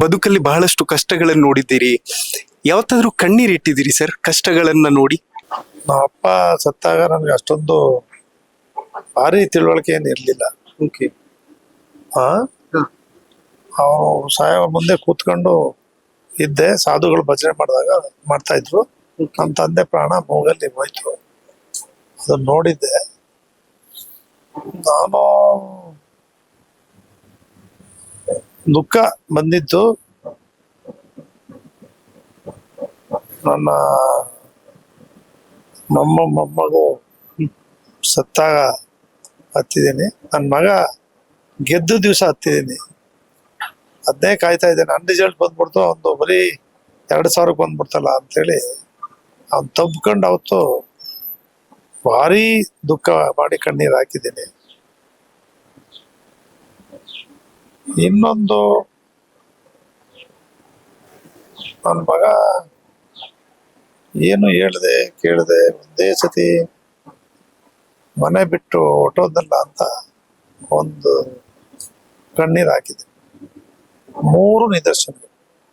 ಬದುಕಲ್ಲಿ ಬಹಳಷ್ಟು ಕಷ್ಟಗಳನ್ನು ನೋಡಿದ್ದೀರಿ. ಯಾವತ್ತಾದ್ರೂ ಕಣ್ಣೀರಿಟ್ಟಿದ್ದೀರಿ ಸರ್ ಕಷ್ಟಗಳನ್ನ ನೋಡಿ? ನಮ್ಮ ಅಪ್ಪ ಸತ್ತಾಗ ನನಗೆ ಅಷ್ಟೊಂದು ಭಾರಿ ತಿಳುವಳಿಕೆ ಏನು ಇರಲಿಲ್ಲ. ಓಕೆ. ಅವನು ಸಾಯೋ ಮುಂದೆ ಕೂತ್ಕೊಂಡು ಇದ್ದೆ. ಸಾಧುಗಳು ಭಜನೆ ಮಾಡ್ತಾ ಇದ್ರು. ನಮ್ಮ ತಂದೆ ಪ್ರಾಣ ಮೂಗಲ್ಲಿ ಹೋಯ್ತು. ಅದನ್ನ ನೋಡಿದ್ದೆ ನಾನು. ದುಃಖ ಬಂದಿತ್ತು. ನನ್ನ ಮೊಮ್ಮಗು ಸತ್ತಾಗ ಹತ್ತಿದ್ದೀನಿ. ನನ್ನ ಮಗ ಗೆದ್ದ ದಿವಸ ಹತ್ತಿದ್ದೀನಿ. ಅದನ್ನೇ ಕಾಯ್ತಾ ಇದ್ದೇನೆ. ನನ್ನ ರಿಸಲ್ಟ್ ಬಂದ್ಬಿಡ್ತು, ಒಂದು ಬರೀ 2,000 ಬಂದ್ಬಿಡ್ತಲ್ಲ ಅಂತೇಳಿ ಅವ್ನು ತಬ್ಕೊಂಡು ಅವತ್ತು ಭಾರಿ ದುಃಖ ಮಾಡಿ ಕಣ್ಣೀರು ಹಾಕಿದ್ದೀನಿ. ಇನ್ನೊಂದು, ನನ್ನ ಮಗ ಏನು ಹೇಳ್ದೆ ಕೇಳದೆ ಒಂದೇ ಸತಿ ಮನೆ ಬಿಟ್ಟು ಹೊಟ್ಟೋದಲ್ಲ ಅಂತ ಒಂದು ಕಣ್ಣೀರು ಹಾಕಿದೆ. 3 ನಿದರ್ಶನ.